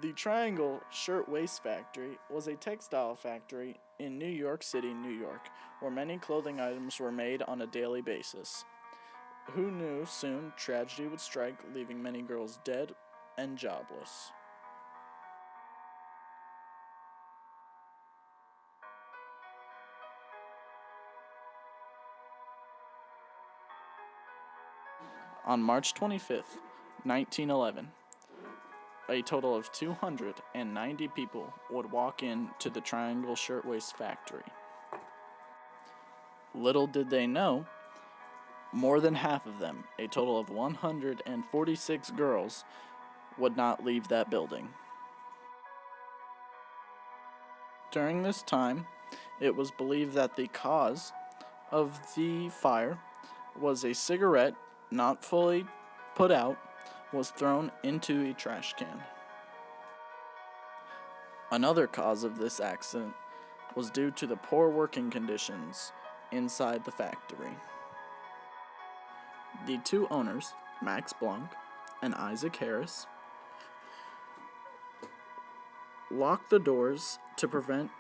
The Triangle Shirtwaist Factory was a textile factory in New York City, New York, where many clothing items were made on a daily basis. Who knew soon tragedy would strike, leaving many girls dead and jobless? On March 25th, 1911, a total of 290 people would walk into the Triangle Shirtwaist Factory. Little did they know, more than half of them, a total of 146 girls, would not leave that building. During this time, it was believed that the cause of the fire was a cigarette not fully put out was thrown into a trash can. Another cause of this accident was due to the poor working conditions inside the factory. The two owners, Max Blanc and Isaac Harris, locked the doors to prevent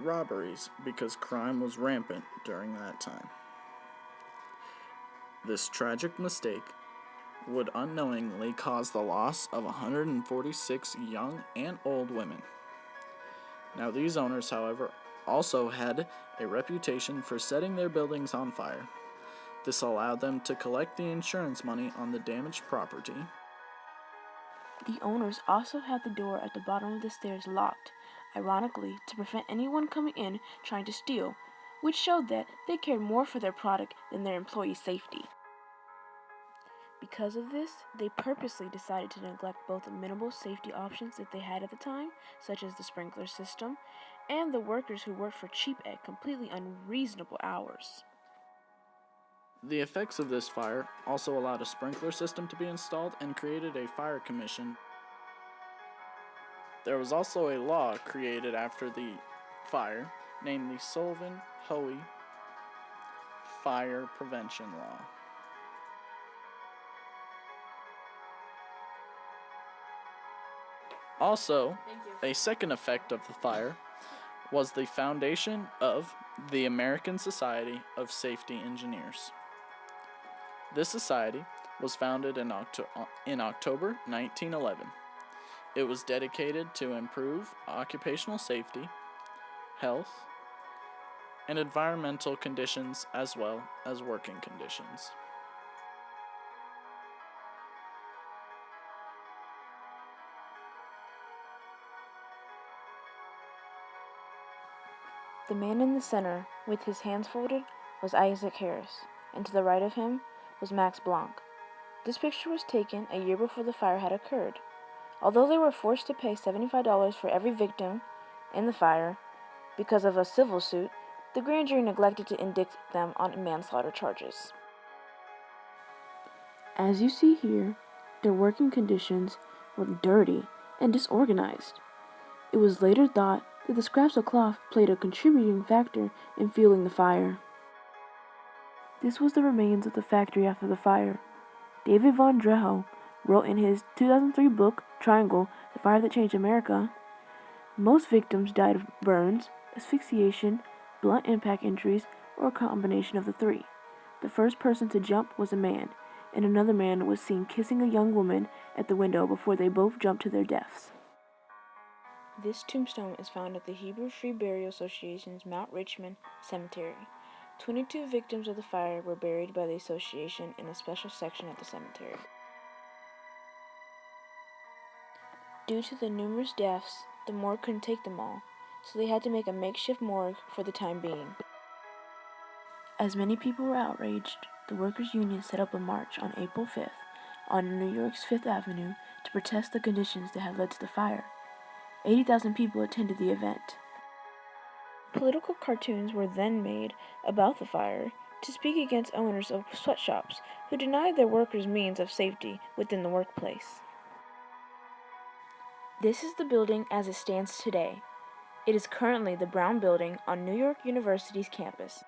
robberies because crime was rampant during that time. This tragic mistake would unknowingly cause the loss of 146 young and old women. Now, these owners, however, also had a reputation for setting their buildings on fire. This allowed them to collect the insurance money on the damaged property. The owners also had the door at the bottom of the stairs locked, ironically to prevent anyone coming in trying to steal, which showed that they cared more for their product than their employees' safety. Because of this, they purposely decided to neglect both the minimal safety options that they had at the time, such as the sprinkler system, and the workers who worked for cheap at completely unreasonable hours. The effects of this fire also allowed a sprinkler system to be installed and created a fire commission. There was also a law created after the fire named the Sullivan-Hoey Fire Prevention Law. Also, a second effect of the fire was the foundation of the American Society of Safety Engineers. This society was founded in October 1911. It was dedicated to improve occupational safety, health, and environmental conditions as well as working conditions. The man in the center, with his hands folded, was Isaac Harris, and to the right of him was Max Blanc. This picture was taken a year before the fire had occurred. Although they were forced to pay $75 for every victim in the fire because of a civil suit, the grand jury neglected to indict them on manslaughter charges. As you see here, their working conditions were dirty and disorganized. It was later thought that the scraps of cloth played a contributing factor in fueling the fire. This was the remains of the factory after the fire. David von Dreho wrote in his 2003 book, Triangle, The Fire That Changed America, most victims died of burns, asphyxiation, blunt impact injuries, or a combination of the three. The first person to jump was a man, and another man was seen kissing a young woman at the window before they both jumped to their deaths. This tombstone is found at the Hebrew Free Burial Association's Mount Richmond Cemetery. 22 victims of the fire were buried by the association in a special section at the cemetery. Due to the numerous deaths, the morgue couldn't take them all, so they had to make a makeshift morgue for the time being. As many people were outraged, the workers' union set up a march on April 5th on New York's Fifth Avenue to protest the conditions that had led to the fire. 80,000 people attended the event. Political cartoons were then made about the fire to speak against owners of sweatshops who denied their workers means of safety within the workplace. This is the building as it stands today. It is currently the Brown Building on New York University's campus.